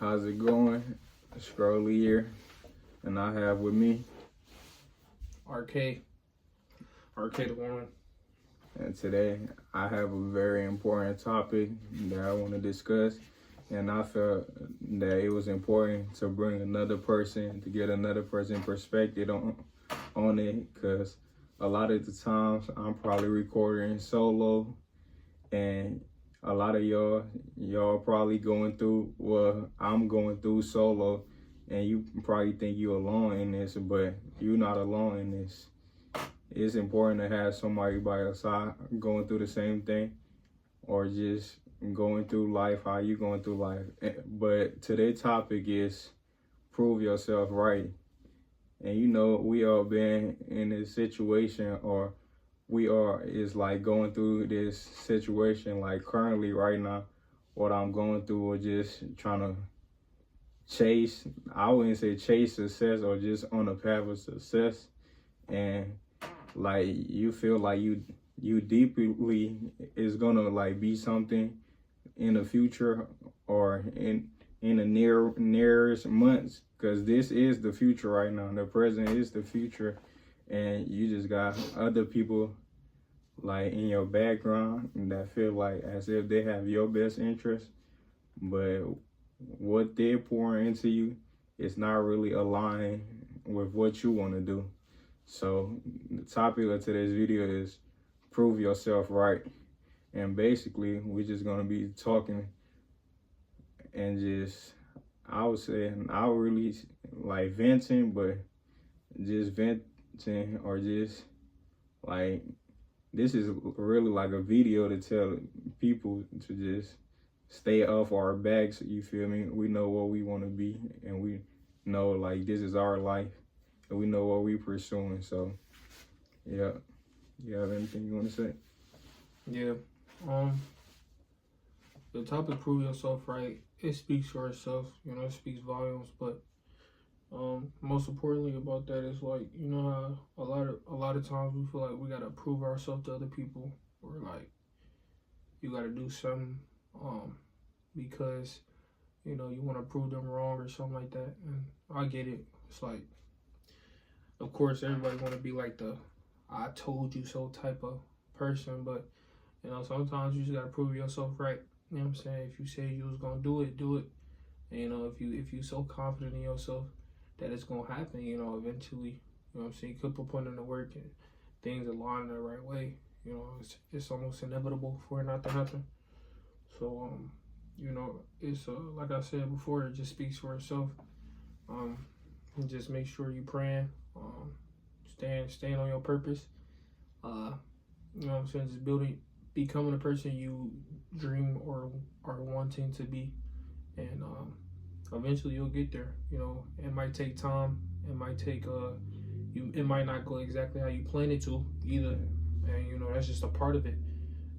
How's it going? Scrolly here, and I have with me, RK the one. and today I have a very important topic that I want to discuss, and I felt that it was important to bring another person to get another person perspective on it, because a lot of the times I'm probably recording solo, and a lot of y'all probably going through what I'm going through solo, and you probably think you're alone in this, but you're not alone in this. It's important to have somebody by your side going through the same thing, or just going through life how you going through life. But today's topic is prove yourself right. And we all been in this situation, or is like going through this situation, like currently right now, what I'm going through, or just trying to chase, I wouldn't say chase success, or just on the path of success. And like you feel like you deeply is gonna like be something in the future, or in the nearest months, because this is the future right now. The present is the future, and you just got other people like in your background that feel like as if they have your best interest, but what they're pouring into you is not really aligned with what you want to do. So the topic of today's video is prove yourself right. And basically we're just gonna be talking and just, I would say, not really like venting, but just venting, or just like, this is really like a video to tell people to just stay off our backs. You feel me? We know what we want to be, and we know like this is our life, and we know what we pursuing. So yeah, you have anything you want to say? Yeah. The topic prove yourself right. It speaks for itself. It speaks volumes. But most importantly about that is, like, how a lot of times we feel like we gotta prove ourselves to other people, or like you gotta do something because you want to prove them wrong or something like that. And I get it. It's like, of course, everybody want to be like the "I told you so" type of person, but sometimes you just gotta prove yourself right. You know what I'm saying? If you say you was gonna do it, do it. And if you so confident in yourself that it's gonna happen, eventually, what I'm saying, you could put in the work and things align the right way. It's almost inevitable for it not to happen. So it's like I said before, it just speaks for itself. And just make sure you praying, staying on your purpose. You know what I'm saying? Just becoming the person you dream or are wanting to be, and eventually you'll get there. It might take time. It might take it might not go exactly how you plan it to either, and that's just a part of it.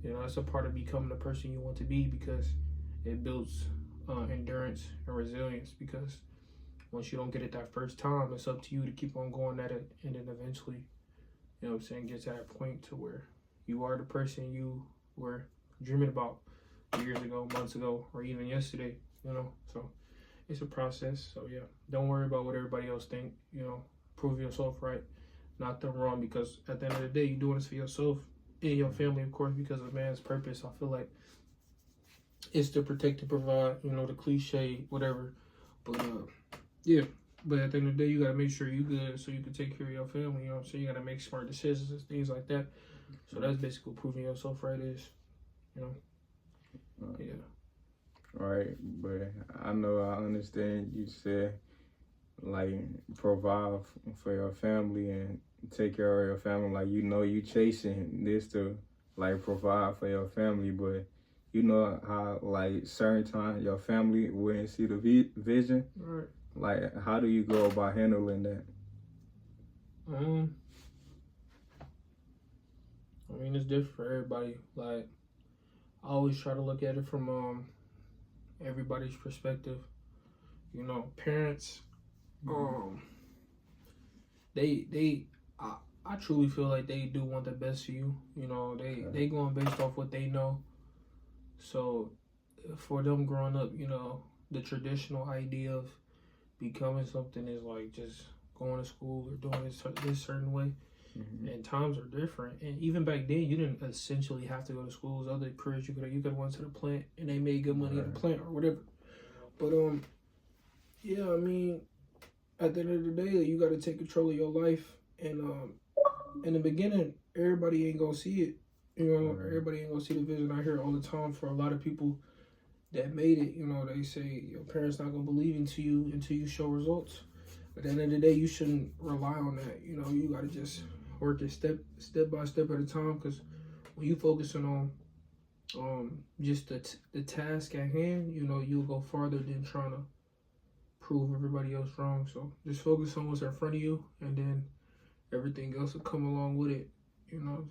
That's a part of becoming the person you want to be, because it builds endurance and resilience. Because once you don't get it that first time, it's up to you to keep on going at it, and then eventually, get to that point to where you are the person you were dreaming about years ago, months ago, or even yesterday. So it's a process. So yeah, don't worry about what everybody else think. Prove yourself right, not them wrong, because at the end of the day, you're doing this for yourself and your family, of course, because of man's purpose. I feel like it's to protect and provide, the cliche, whatever. But yeah, but at the end of the day, you gotta make sure you good so you can take care of your family. So you gotta make smart decisions and things like that. So that's basically what proving yourself right is. Yeah. All right, but I understand you said like provide for your family and take care of your family. Like, you chasing this to like provide for your family, but how like certain times your family wouldn't see the vision. Right. Like, how do you go about handling that? It's different for everybody. Like, I always try to look at it from everybody's perspective. Parents, I truly feel like they do want the best for you. They going based off what they know. So for them growing up, the traditional idea of becoming something is like just going to school or doing this certain way. And times are different. And even back then, you didn't essentially have to go to school. There's other careers you could have went to the plant and they made good money in the plant or whatever. But yeah, I mean, at the end of the day, you got to take control of your life. And in the beginning, everybody ain't gonna see it. You know, everybody ain't gonna see the vision. I hear it all the time for a lot of people that made it. You know, they say your parents not gonna believe into you until you show results. At the end of the day, you shouldn't rely on that. You know, you gotta just work it step by step at a time. Because when you focusing on just the task at hand, you know, you'll go farther than trying to prove everybody else wrong. So just focus on what's in front of you, and then everything else will come along with it. You know,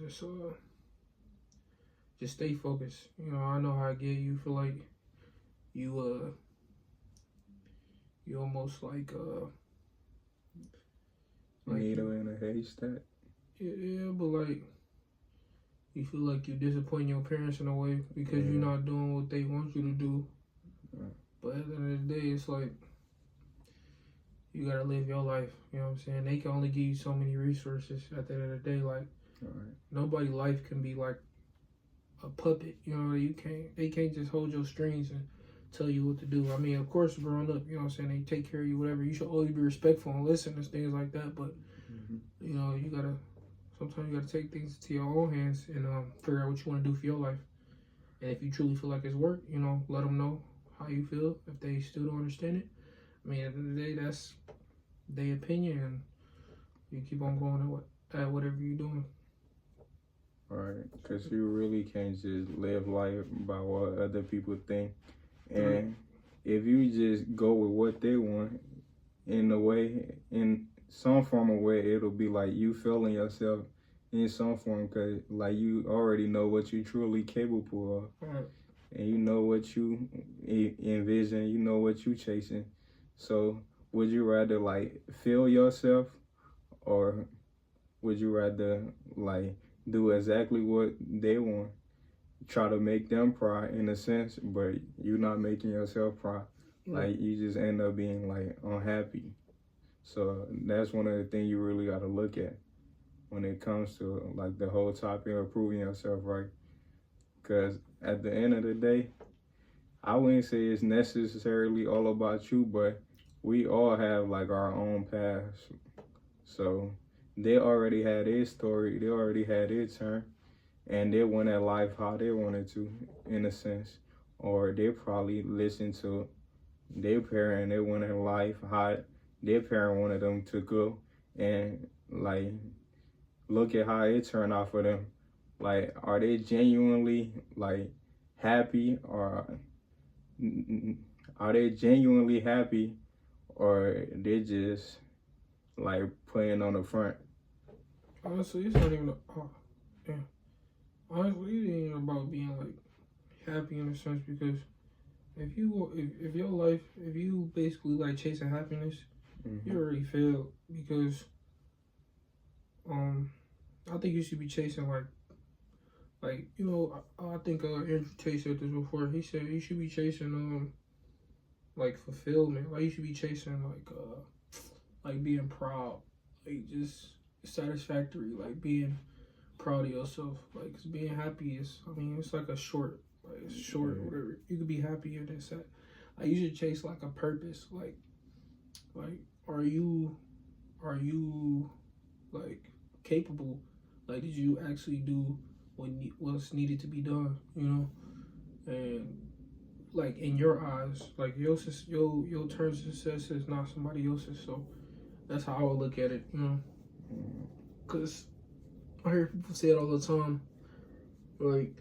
just stay focused. You know, I know how I get. You feel like you almost like needle in a haystack. Yeah, but like you feel like you disappoint your parents in a way because you're not doing what they want you to do. But at the end of the day, it's like you gotta live your life. You know what I'm saying? They can only give you so many resources. At the end of the day, like nobody's life can be like a puppet. You know, they can't just hold your strings and tell you what to do. I mean, of course, growing up, you know what I'm saying, they take care of you, whatever. You should always be respectful and listen and things like that. But you know, sometimes you gotta take things to your own hands and figure out what you want to do for your life. And if you truly feel like it's work, you know, let them know how you feel. If they still don't understand it, I mean, at the end of the day, that's their opinion, and you keep on going at whatever you're doing. Right, because you really can't just live life by what other people think. And if you just go with what they want, in some form of way, it'll be like you feeling yourself in some form, because like you already know what you truly capable of. And you know what you envision, you know what you chasing. So would you rather like feel yourself, or would you rather like do exactly what they want, try to make them proud in a sense, but you're not making yourself proud? Like you just end up being like unhappy. So that's one of the things you really got to look at when it comes to like the whole topic of proving yourself right. Because at the end of the day, I wouldn't say it's necessarily all about you, but we all have like our own past. So they already had their story, they already had their turn, and they went at life how they wanted to, in a sense. Or they probably listened to their parent, they went at life how their parent wanted them to go, and like look at how it turned out for them. Like, are they genuinely like happy, or are they genuinely happy, or they just like playing on the front? Honestly, it's not even. Honestly, it ain't even about being like happy in a sense, because if your life, if you basically like chasing happiness, you already failed. Because I think you should be chasing like you know, I think Andrew Tate said this before. He said you should be chasing like fulfillment. Like you should be chasing like being proud, like just satisfactory, like being proud of yourself. Like 'cause being happy is, I mean, it's like a short, like it's short, whatever. You could be happier than sad. Like you should chase like a purpose. Like are you like capable? Like did you actually do what's needed to be done? You know, and like in your eyes, like your turn to success is not somebody else's. So that's how I would look at it. You know, because I hear people say it all the time. Like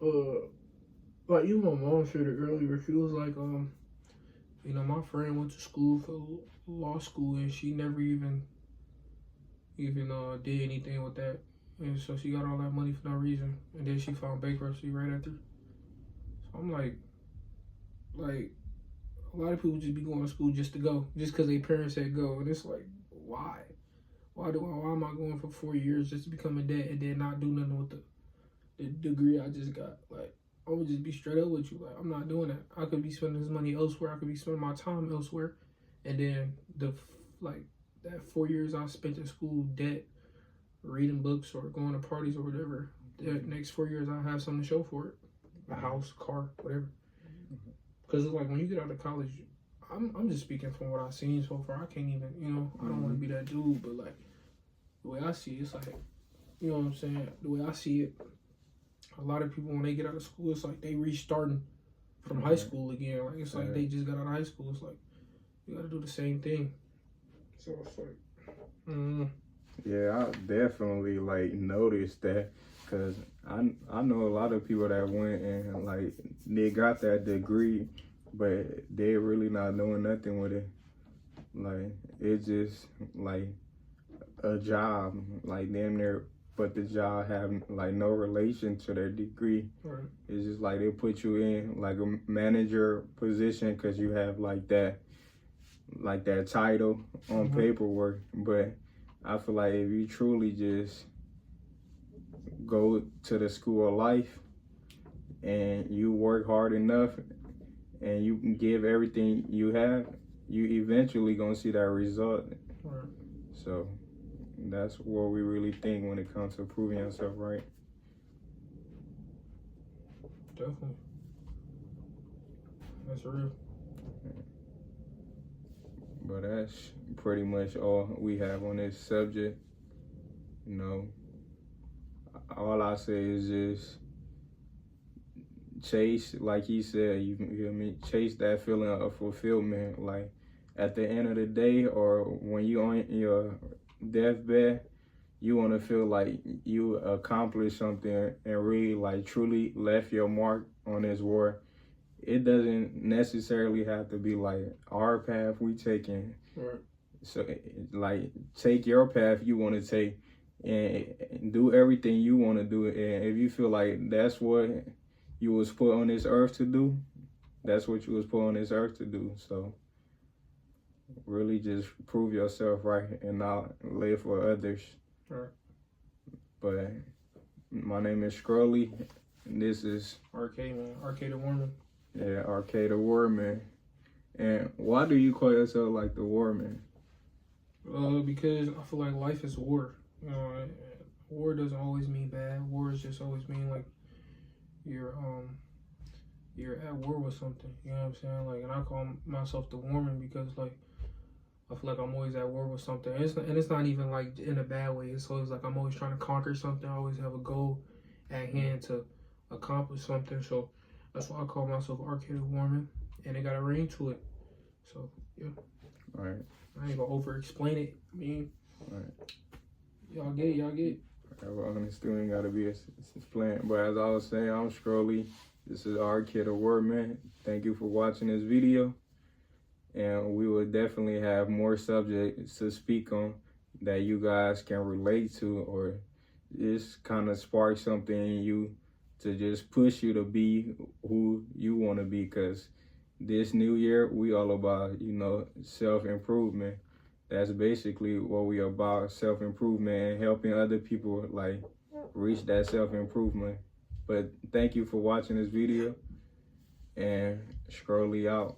even my mom said it earlier. She was like, you know, my friend went to school for law school and she never even did anything with that, and so she got all that money for no reason, and then she filed bankruptcy right after. So I'm like a lot of people just be going to school just to go, just because their parents said go, and it's like, why am I going for 4 years just to become a debt and then not do nothing with the degree I just got? Like, I would just be straight up with you. Like, I'm not doing that. I could be spending this money elsewhere. I could be spending my time elsewhere. And then that 4 years I spent in school, debt, reading books or going to parties or whatever. The next 4 years I have something to show for it. A house, car, whatever. Because it's like when you get out of college, I'm just speaking from what I've seen so far. I can't even, I don't want to be that dude, but like the way I see it, it's like, you know what I'm saying? The way I see it, a lot of people when they get out of school, it's like they restarting from high school again. Like it's like they just got out of high school. It's like you got to do the same thing. So it's like, Yeah, I definitely like noticed that because I know a lot of people that went and like they got that degree, but they really not doing nothing with it. Like it's just like a job, like damn near, but the job have like no relation to their degree. right. It's just like they put you in like a manager position because you have like that title on paperwork, but I feel like if you truly just go to the school of life and you work hard enough and you can give everything you have, you eventually gonna see that result. Right. So that's what we really think when it comes to proving yourself right. Definitely. That's real. But that's pretty much all we have on this subject. You know, all I say is just chase, like he said, you feel me? Chase that feeling of fulfillment. Like at the end of the day, or when you on your deathbed, you want to feel like you accomplished something and really like truly left your mark on this world. It doesn't necessarily have to be like our path we taking. Right. So like take your path you want to take and do everything you want to do. And if you feel like that's what you was put on this earth to do, that's what you was put on this earth to do. So really just prove yourself right and not live for others. Right. But my name is Scrolly, and this is Arcade, man. Arcade of Warman. Yeah, Arcade the Warman. And why do you call yourself like the Warman? Because I feel like life is war. You know, war doesn't always mean bad. War is just always mean like you're at war with something. You know what I'm saying? Like, and I call myself the Warman because like I feel like I'm always at war with something. And it's not even like in a bad way. It's always like I'm always trying to conquer something. I always have a goal at hand to accomplish something. So that's why I call myself Arcade of Warman, and it got a ring to it. So yeah. All right. I ain't gonna over explain it. I mean, All right. y'all get it. Well, honest student gotta be explained. But as I was saying, I'm Scrolly. This is Arcade the Warman. Thank you for watching this video. And we will definitely have more subjects to speak on that you guys can relate to, or just kind of spark something in you to just push you to be who you want to be. Because this new year, we all about, self-improvement. That's basically what we about, self-improvement and helping other people like reach that self-improvement. But thank you for watching this video, and Scrolly out.